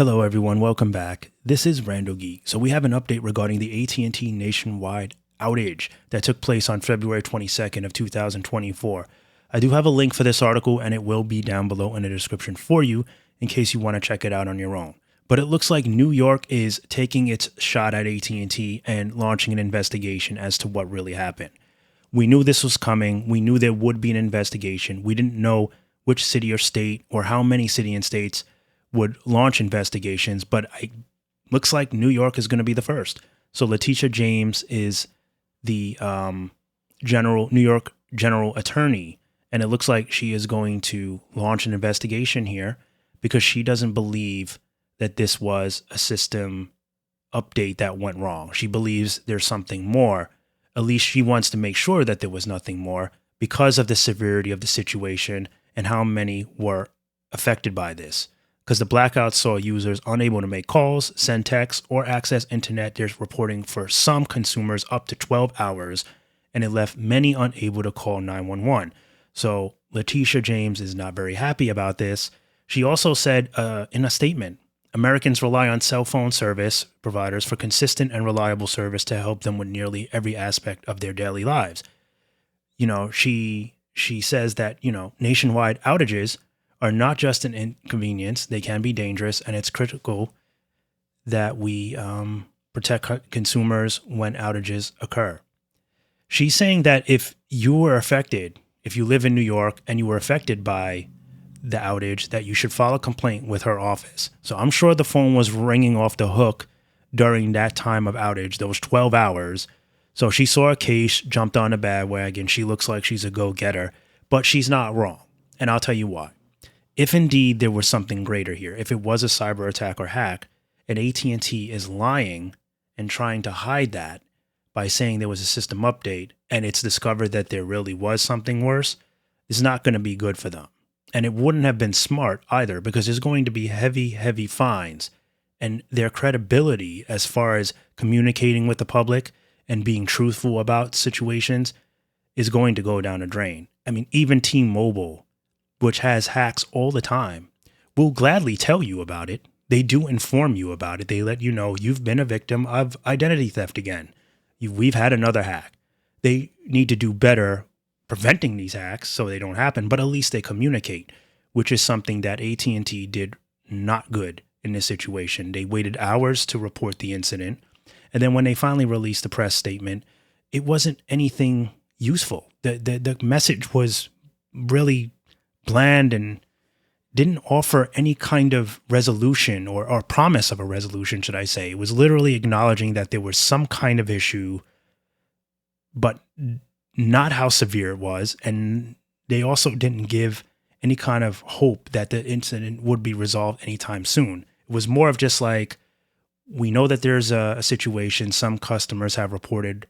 Hello everyone, welcome back. This is RandoGEEK. So we have an update regarding the AT&T nationwide outage that took place on February 22nd of 2024. I do have a link for this article and it will be down below in the description for you in case you want to check it out on your own. But it looks like New York is taking its shot at AT&T and launching an investigation as to what really happened. We knew this was coming. We knew there would be an investigation. We didn't know which city or state or how many city and states would launch investigations, but it looks like New York is going to be the first. So Letitia James is the New York general attorney, and it looks like she is going to launch an investigation here because she doesn't believe that this was a system update that went wrong. She believes there's something more. At least she wants to make sure that there was nothing more because of the severity of the situation and how many were affected by this. Because the blackout saw users unable to make calls, send texts, or access internet. There's reporting for some consumers up to 12 hours, and it left many unable to call 911. So Letitia James is not very happy about this. She also said in a statement, Americans rely on cell phone service providers for consistent and reliable service to help them with nearly every aspect of their daily lives. She says that, nationwide outages are not just an inconvenience, they can be dangerous, and it's critical that we protect consumers when outages occur. She's saying that if you were affected, if you live in New York and you were affected by the outage, that you should file a complaint with her office. So I'm sure the phone was ringing off the hook during that time of outage, those 12 hours. So she saw a case, jumped on a bandwagon. She looks like she's a go-getter, but she's not wrong. And I'll tell you why. If indeed there was something greater here, if it was a cyber attack or hack, and AT&T is lying and trying to hide that by saying there was a system update and it's discovered that there really was something worse, it's not going to be good for them. And it wouldn't have been smart either because there's going to be heavy, heavy fines, and their credibility as far as communicating with the public and being truthful about situations is going to go down a drain. I mean, even T-Mobile, which has hacks all the time, will gladly tell you about it. They do inform you about it. They let you know you've been a victim of identity theft again. We've had another hack. They need to do better preventing these hacks so they don't happen, but at least they communicate, which is something that AT&T did not good in this situation. They waited hours to report the incident, and then when they finally released the press statement, it wasn't anything useful. The message was really bland and didn't offer any kind of resolution or promise of a resolution, should I say. It was literally acknowledging that there was some kind of issue, but not how severe it was. And they also didn't give any kind of hope that the incident would be resolved anytime soon. It was more of just like, we know that there's a situation. Some customers have reported,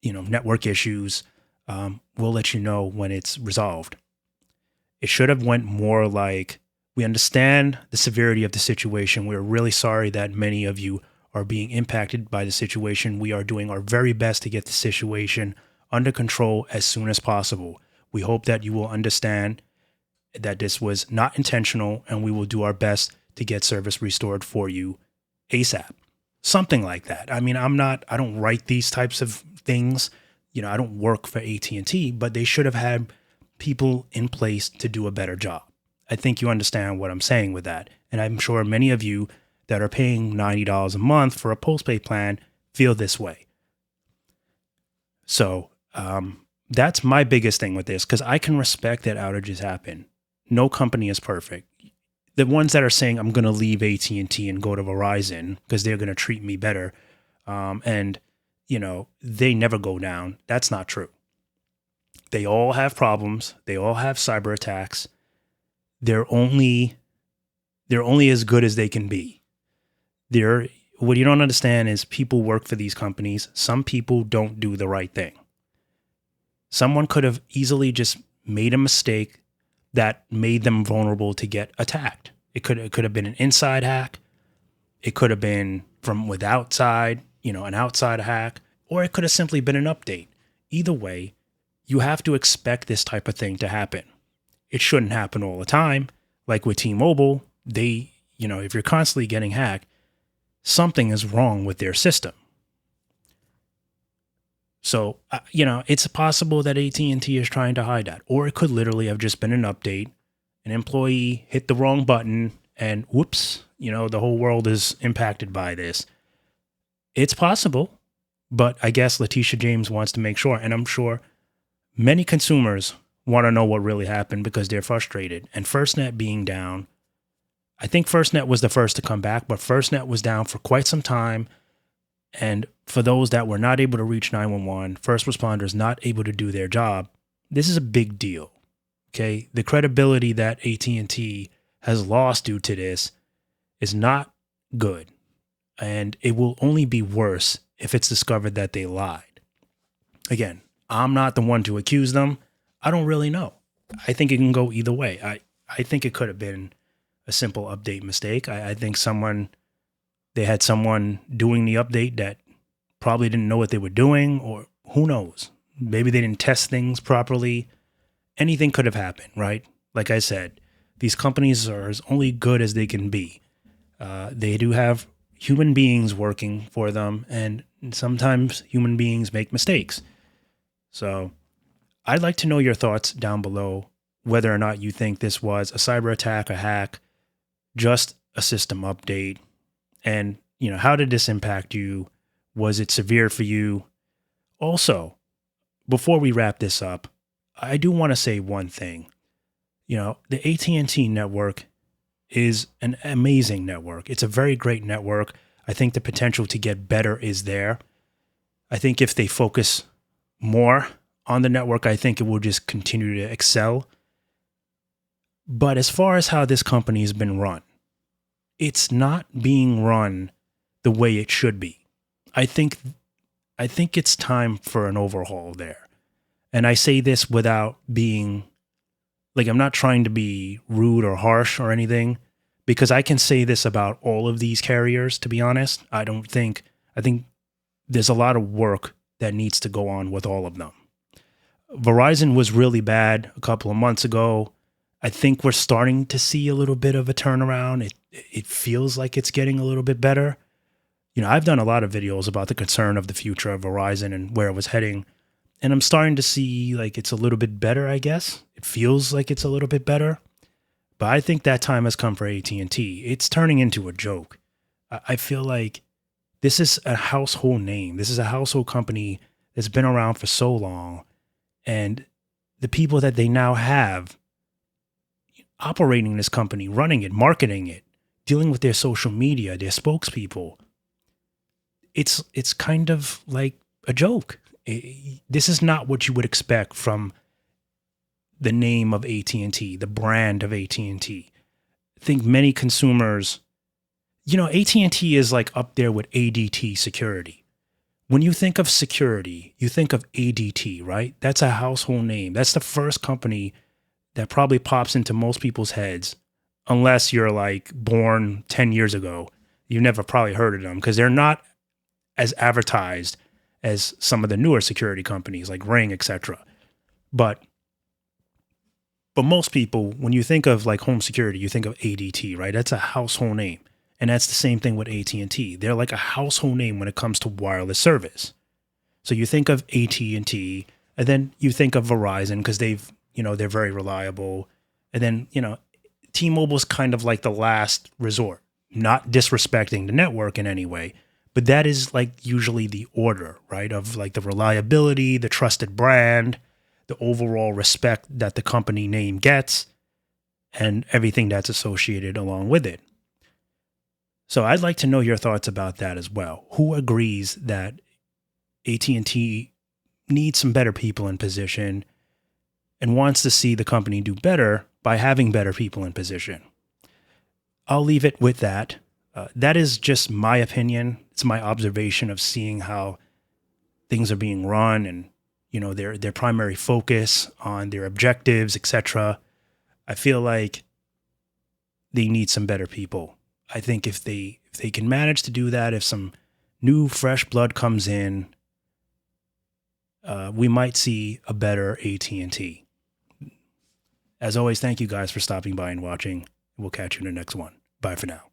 network issues. We'll let you know when it's resolved. It should have went more like, we understand the severity of the situation. We're really sorry that many of you are being impacted by the situation. We are doing our very best to get the situation under control as soon as possible. We hope that you will understand that this was not intentional, and we will do our best to get service restored for you ASAP. Something like that. I mean, I don't write these types of things. I don't work for AT&T, but they should have had people in place to do a better job. I think you understand what I'm saying with that. And I'm sure many of you that are paying $90 a month for a postpaid plan feel this way. So that's my biggest thing with this, because I can respect that outages happen. No company is perfect. The ones that are saying, I'm going to leave AT&T and go to Verizon because they're going to treat me better, and they never go down. That's not true. They all have problems. They all have cyber attacks. They're only as good as they can be. What you don't understand is people work for these companies. Some people don't do the right thing. Someone could have easily just made a mistake that made them vulnerable to get attacked. It could have been an inside hack. It could have been from outside, an outside hack, or it could have simply been an update. Either way, you have to expect this type of thing to happen. It shouldn't happen all the time. Like with T-Mobile, they if you're constantly getting hacked, something is wrong with their system. So, it's possible that AT&T is trying to hide that, or it could literally have just been an update. An employee hit the wrong button and whoops, the whole world is impacted by this. It's possible, but I guess Letitia James wants to make sure, and I'm sure many consumers want to know what really happened because they're frustrated. And FirstNet being down, I think FirstNet was the first to come back, but FirstNet was down for quite some time. And for those that were not able to reach 911, first responders not able to do their job, this is a big deal. Okay, the credibility that AT&T has lost due to this is not good, and it will only be worse if it's discovered that they lied. Again, I'm not the one to accuse them. I don't really know. I think it can go either way. I think it could have been a simple update mistake. I think they had someone doing the update that probably didn't know what they were doing, or who knows? Maybe they didn't test things properly. Anything could have happened, right? Like I said, these companies are as only good as they can be. They do have human beings working for them, and sometimes human beings make mistakes. So I'd like to know your thoughts down below, whether or not you think this was a cyber attack, a hack, just a system update. And, how did this impact you? Was it severe for you? Also, before we wrap this up, I do want to say one thing. The AT&T network is an amazing network. It's a very great network. I think the potential to get better is there. I think if they focus more on the network, I think it will just continue to excel. But as far as how this company has been run, it's not being run the way it should be. I think it's time for an overhaul there. And I say this without being, I'm not trying to be rude or harsh or anything, because I can say this about all of these carriers, to be honest. I think there's a lot of work that needs to go on with all of them. Verizon was really bad a couple of months ago. I think we're starting to see a little bit of a turnaround. It feels like it's getting a little bit better. I've done a lot of videos about the concern of the future of Verizon and where it was heading. And I'm starting to see it's a little bit better, I guess. It feels like it's a little bit better. But I think that time has come for AT&T. It's turning into a joke. I feel like this is a household name. This is a household company that's been around for so long. And the people that they now have operating this company, running it, marketing it, dealing with their social media, their spokespeople, it's kind of like a joke. This is not what you would expect from the name of AT&T, the brand of AT&T. I think many consumers, AT&T is up there with ADT security. When you think of security, you think of ADT, right? That's a household name. That's the first company that probably pops into most people's heads, unless you're born 10 years ago. You've never probably heard of them because they're not as advertised as some of the newer security companies like Ring, etc. But most people, when you think of home security, you think of ADT, right? That's a household name. And that's the same thing with AT&T. They're like a household name when it comes to wireless service. So you think of AT&T, and then you think of Verizon because they're very reliable. And then, T-Mobile's kind of like the last resort, not disrespecting the network in any way. But that is usually the order, right? Of the reliability, the trusted brand, the overall respect that the company name gets, and everything that's associated along with it. So I'd like to know your thoughts about that as well. Who agrees that AT&T needs some better people in position and wants to see the company do better by having better people in position? I'll leave it with that. That is just my opinion. It's my observation of seeing how things are being run and, their primary focus on their objectives, etc. I feel like they need some better people. I think if they can manage to do that, if some new fresh blood comes in, we might see a better AT&T. As always, thank you guys for stopping by and watching. We'll catch you in the next one. Bye for now.